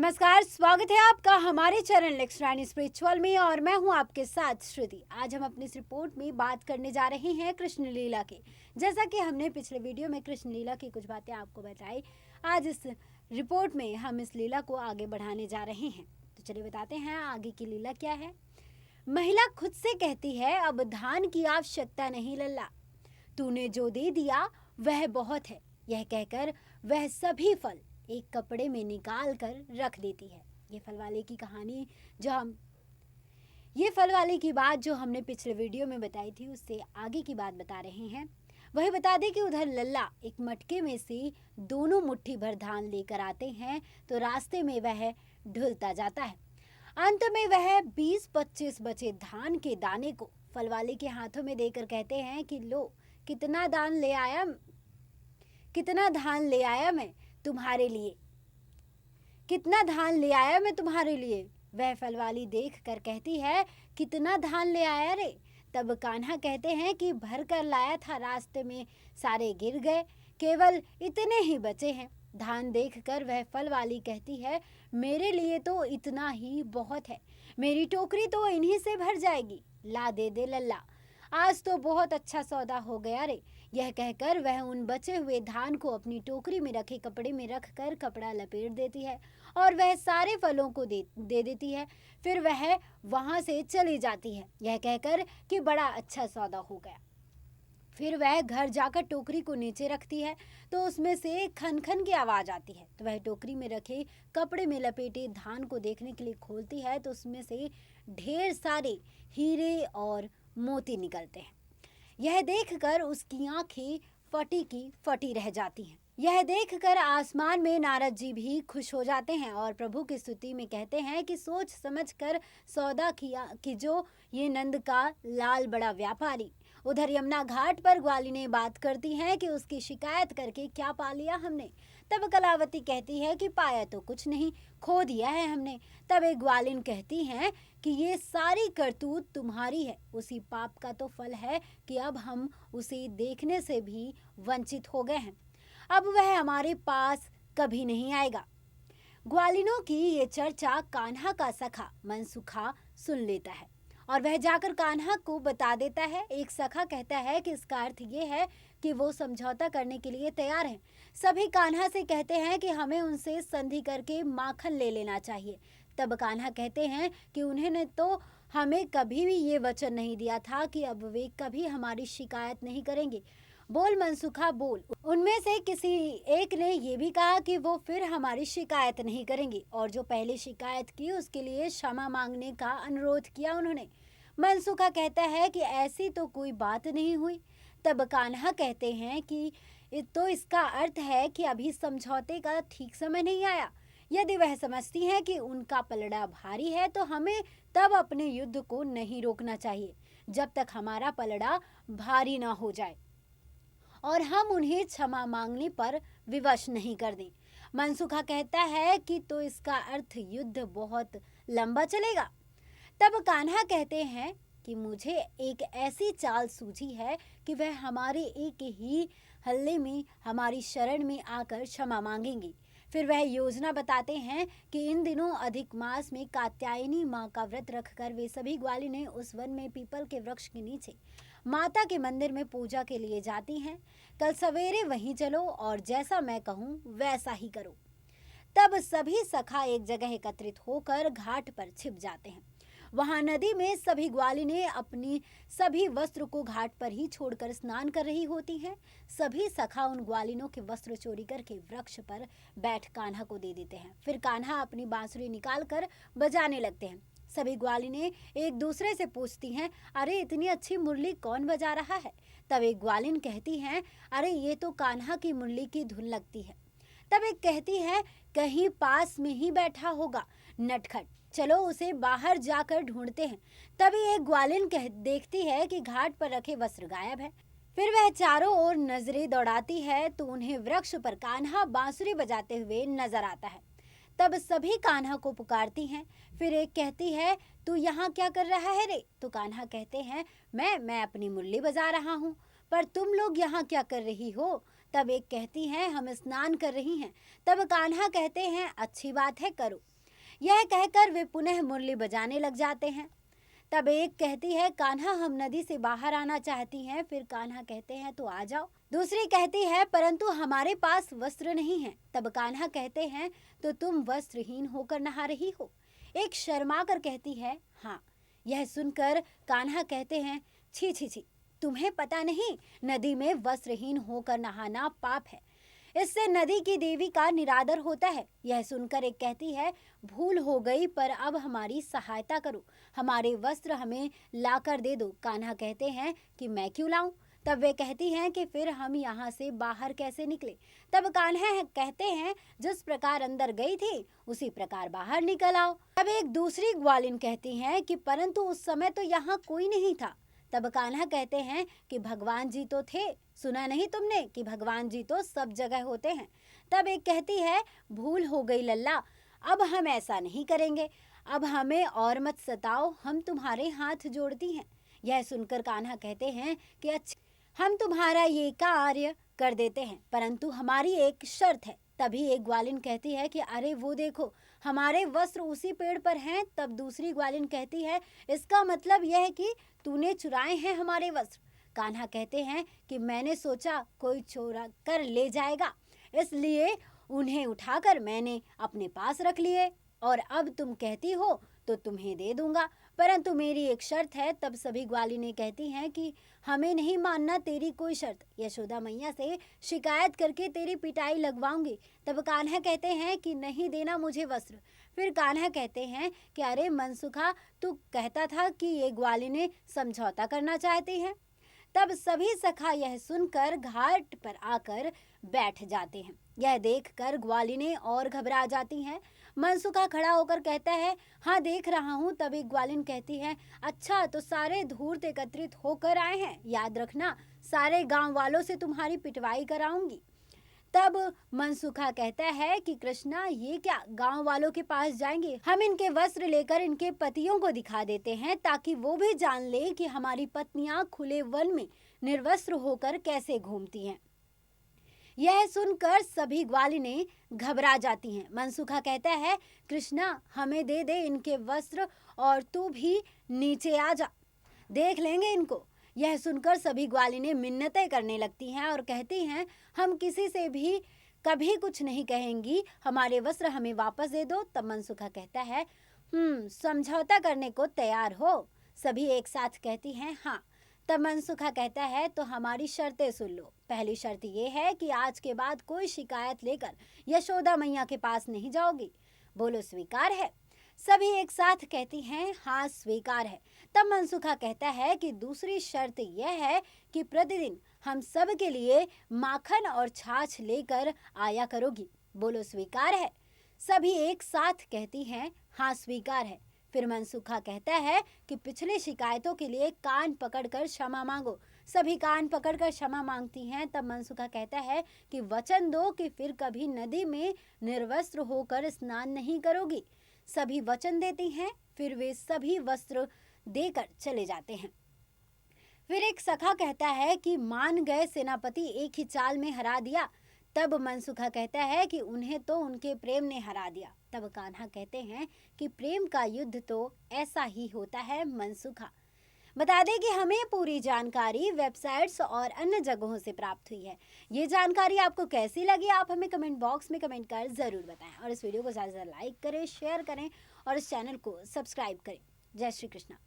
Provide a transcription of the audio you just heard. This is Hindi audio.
नमस्कार, स्वागत है आपका हमारे चैनल नेक्स्ट रानी स्पिरिचुअल में और मैं हूं आपके साथ श्रुति। आज हम अपनी इस रिपोर्ट में बात करने जा रहे हैं कृष्ण लीला की। जैसा कि हमने पिछले वीडियो में कृष्ण लीला की कुछ बातें आपको बताई, आज इस रिपोर्ट में हम इस लीला को आगे बढ़ाने जा रहे हैं। तो चलिए बताते हैं आगे की लीला क्या है। महिला खुद से कहती है, अब धान की आवश्यकता नहीं लल्ला, तूने जो दे दिया वह बहुत है। यह कहकर वह सभी फल एक कपड़े में निकाल कर रख देती है। ये फल वाले की कहानी ये फल वाले की बात जो हमने पिछले वीडियो में बताई थी, उससे आगे की बात बता रहे हैं। वही बता दें कि उधर लल्ला एक मटके में से दोनों मुट्ठी भर धान लेकर आते हैं तो रास्ते में वह ढुलता जाता है। अंत में वह 20-25 बचे धान के दाने को फल वाले के हाथों में देकर कहते हैं कि लो, कितना धान ले आया मैं तुम्हारे लिए, कितना धान ले आया मैं तुम्हारे लिए। वह फलवाली देख कर कहती है, कितना धान ले आया रे। तब कान्हा कहते हैं कि भर कर लाया था, रास्ते में सारे गिर गए, केवल इतने ही बचे हैं। धान देखकर वह फलवाली कहती है, मेरे लिए तो इतना ही बहुत है, मेरी टोकरी तो इन्हीं से भर जाएगी, ला दे दे लल्ला, आज तो बहुत अच्छा सौदा हो गया रे। यह कहकर वह उन बचे हुए धान को अपनी टोकरी में रखे कपड़े में रखकर कपड़ा लपेट देती है और वह सारे फलों को दे देती है। फिर वह वहां से चली जाती है, यह कहकर कि बड़ा अच्छा सौदा हो गया। फिर वह घर जाकर टोकरी को नीचे रखती है तो उसमें से खन खन की आवाज आती है। तो वह टोकरी में रखे कपड़े में लपेटे धान को देखने के लिए खोलती है तो उसमें से ढेर सारे हीरे और मोती निकलते हैं। यह देखकर उसकी आंखें फटी की फटी रह जाती हैं। यह देखकर आसमान में नारद जी भी खुश हो जाते हैं और प्रभु की स्तुति में कहते हैं कि सोच समझकर सौदा किया कि जो ये नंद का लाल बड़ा व्यापारी। उधर यमुना घाट पर ग्वालिनी बात करती हैं कि उसकी शिकायत करके क्या पा लिया हमने। तब कलावती कहती है कि पाया तो कुछ नहीं, खो दिया है हमने। तब एक ग्वालिन कहती हैं कि ये सारी करतूत तुम्हारी है, उसी पाप का तो फल है कि अब हम उसे देखने से भी वंचित हो गए हैं, अब वह हमारे पास कभी नहीं आएगा। ग्वालिनों की ये चर्चा कान्हा का सखा मनसुखा सुन लेता है और वह जाकर कान्हा को बता देता है। एक सखा कहता है कि इसका अर्थ ये है कि वो समझौता करने के लिए तैयार हैं। सभी कान्हा से कहते हैं कि हमें उनसे संधि करके माखन ले लेना चाहिए। तब कान्हा कहते हैं कि उन्होंने तो हमें कभी भी ये वचन नहीं दिया था कि अब वे कभी हमारी शिकायत नहीं करेंगे। बोल मनसुखा बोल। उनमें से किसी एक ने ये भी कहा कि वो फिर हमारी शिकायत नहीं करेंगे और जो पहले शिकायत की उसके लिए क्षमा मांगने का अनुरोध किया उन्होंने। मनसुखा कहता है कि ऐसी तो कोई बात नहीं हुई। तब कान्हा कहते हैं कि तो इसका अर्थ है कि अभी समझौते का ठीक समय नहीं आया। यदि वह समझती हैं कि उनका पलड़ा भारी है तो हमें तब अपने युद्ध को नहीं रोकना चाहिए जब तक हमारा पलड़ा भारी ना हो जाए और हम उन्हें क्षमा मांगने पर विवश नहीं कर दें। मनसुखा कहता है कि तो इसका अर्थ युद्ध बहुत लंबा चलेगा। तब कान्हा कहते हैं कि मुझे एक ऐसी चाल सूझी है कि वह हमारे एक ही हल्ले में हमारी शरण में आकर क्षमा मांगेंगे। फिर वह योजना बताते हैं कि इन दिनों अधिक मास में कात्यायनी माँ का व्रत रखकर वे सभी ग्वालिनें उस वन में पीपल के वृक्ष के नीचे माता के मंदिर में पूजा के लिए जाती हैं। कल सवेरे वहीं चलो और जैसा मैं कहूँ वैसा ही करो। तब सभी सखा एक जगह एकत्रित होकर घाट पर छिप जाते हैं। वहां नदी में सभी ग्वालिनें अपनी सभी वस्त्र को घाट पर ही छोड़कर स्नान कर रही होती हैं। सभी सखा उन ग्वालिनों के वस्त्र चोरी करके वृक्ष पर बैठ कान्हा को दे देते हैं। फिर कान्हा अपनी बांसुरी निकालकर बजाने लगते हैं। सभी ग्वालिनें एक दूसरे से पूछती हैं, अरे इतनी अच्छी मुरली कौन बजा रहा है। तब एक ग्वालिन कहती हैं, अरे ये तो कान्हा की मुरली की धुन लगती है। तब एक कहती है, कहीं पास में ही बैठा होगा नटखट, चलो उसे बाहर जाकर ढूंढते हैं। तभी एक ग्वालिन देखती है कि घाट पर रखे वस्त्र गायब है। फिर वह चारों ओर नजरें दौड़ाती है तो उन्हें वृक्ष पर कान्हा बांसुरी बजाते हुए नजर आता है। तब सभी कान्हा को पुकारती हैं। फिर एक कहती है, तू यहाँ क्या कर रहा है रे। तो कान्हा कहते हैं, मैं अपनी मुरली बजा रहा हूँ, पर तुम लोग यहाँ क्या कर रही हो। तब एक कहती हैं, हम स्नान कर रही हैं। तब कान्हा कहते हैं, अच्छी बात है, करो। यह कहकर वे पुनः मुरली बजाने लग जाते हैं। तब एक कहती है, कान्हा हम नदी से बाहर आना चाहती हैं। फिर कान्हा कहते हैं, तो आ जाओ। दूसरी कहती है, परंतु हमारे पास वस्त्र नहीं है। तब कान्हा कहते हैं, तो तुम वस्त्रहीन होकर नहा रही हो। एक शर्मा कर कहती है, हाँ। यह सुनकर कान्हा कहते हैं, छी छी छी, तुम्हें पता नहीं, नदी में वस्त्रहीन होकर नहाना पाप है, इससे नदी की देवी का निरादर होता है। यह सुनकर एक कहती है, भूल हो गई, पर अब हमारी सहायता करो, हमारे वस्त्र हमें लाकर दे दो। कान्हा कहते हैं कि मैं क्यों लाऊं। तब वे कहती हैं कि फिर हम यहाँ से बाहर कैसे निकले। तब कान्हा कहते हैं, जिस प्रकार अंदर गई थी उसी प्रकार बाहर निकल आओ। तब एक दूसरी ग्वालिन कहती हैं कि परंतु उस समय तो यहाँ कोई नहीं था। तब कान्हा कहते हैं कि भगवान जी तो थे, सुना नहीं तुमने कि भगवान जी तो सब जगह होते हैं। तब एक कहती है, भूल हो गई लल्ला, अब हम ऐसा नहीं करेंगे, अब हमें और मत सताओ, हम तुम्हारे हाथ जोड़ती हैं। यह सुनकर कान्हा कहते हैं कि अच्छा, हम तुम्हारा ये कार्य कर देते हैं, परंतु हमारी एक शर्त है। तभी एक ग्वालिन कहती है कि अरे वो देखो, हमारे वस्त्र उसी पेड़ पर हैं। तब दूसरी ग्वालिन कहती है, इसका मतलब यह है कि तूने चुराए हैं हमारे वस्त्र। कान्हा कहते हैं कि मैंने सोचा कोई चोरा कर ले जाएगा, इसलिए उन्हें उठाकर मैंने अपने पास रख लिए, और अब तुम कहती हो तो तुम्हें दे दूंगा, परंतु मेरी एक शर्त है। तब सभी ग्वालिनें कहती हैं कि हमें नहीं मानना तेरी कोई शर्त, यशोदा मैया से शिकायत करके तेरी पिटाई लगवाऊंगी। तब कान्हा कहते हैं कि नहीं देना मुझे वस्त्र। फिर कान्हा कहते हैं कि अरे मनसुखा, तू कहता था कि ये ग्वालिनें समझौता करना चाहती हैं। तब सभी सखा यह सुनकर घाट पर आकर बैठ जाते हैं। यह देखकर ग्वालिनें और घबरा जाती हैं। मनसुखा खड़ा होकर कहता है, हाँ देख रहा हूँ। तब एक ग्वालिन कहती है, अच्छा तो सारे धूर्त एकत्रित होकर आए हैं, याद रखना सारे गांव वालों से तुम्हारी पिटवाई कराऊंगी। तब मनसुखा कहता है कि कृष्णा, ये क्या, गांव वालों के पास जाएंगे, हम इनके वस्त्र लेकर इनके पतियों को दिखा देते हैं, ताकि वो भी जान ले कि हमारी पत्नियां खुले वन में निर्वस्त्र होकर कैसे घूमती हैं। यह सुनकर सभी ग्वालिनें घबरा जाती हैं। मनसुखा कहता है, कृष्णा हमें दे दे इनके वस्त्र, और तू भी नीचे आ जा, देख लेंगे इनको। यह सुनकर सभी ग्वालिनें मिन्नतें करने लगती हैं और कहती हैं, हम किसी से भी कभी कुछ नहीं कहेंगी, हमारे वस्त्र हमें वापस दे दो। तब मनसुखा कहता है, समझौता करने को तैयार हो। सभी एक साथ कहती हैं, हाँ। तब मनसुखा कहता है, तो हमारी शर्तें सुन लो। पहली शर्त ये है कि आज के बाद कोई शिकायत लेकर यशोदा मैया के पास नहीं जाओगी। बोलो स्वीकार है? सभी एक साथ कहती हैं, हाँ स्वीकार है। तब मनसुखा कहता है कि दूसरी शर्त यह है कि प्रतिदिन हम सब के लिए माखन और छाछ लेकर आया करोगी। बोलो स्वीकार है? सभी एक साथ कहती हैं, हाँ स्वीकार है। फिर मनसुखा कहता है कि पिछले शिकायतों के लिए कान पकड़कर क्षमा मांगो। सभी कान पकड़कर क्षमा मांगती हैं। तब मनसुखा कहता है कि वचन दो कि फिर कभी नदी में निर्वस्त्र होकर स्नान नहीं करोगी। सभी वचन देती हैं। फिर वे सभी वस्त्र देकर चले जाते हैं। फिर एक सखा कहता है कि मान गए सेनापति एक ही चाल में हरा दिया। तब मनसुखा कहता है कि उन्हें तो उनके प्रेम ने हरा दिया। तब कान्हा कहते हैं कि प्रेम का युद्ध तो ऐसा ही होता है मनसुखा। बता दें कि हमें पूरी जानकारी वेबसाइट्स और अन्य जगहों से प्राप्त हुई है। ये जानकारी आपको कैसी लगी, आप हमें कमेंट बॉक्स में कमेंट कर ज़रूर बताएं, और इस वीडियो को ज़्यादा से ज़्यादा लाइक करें, शेयर करें और इस चैनल को सब्सक्राइब करें। जय श्री कृष्णा।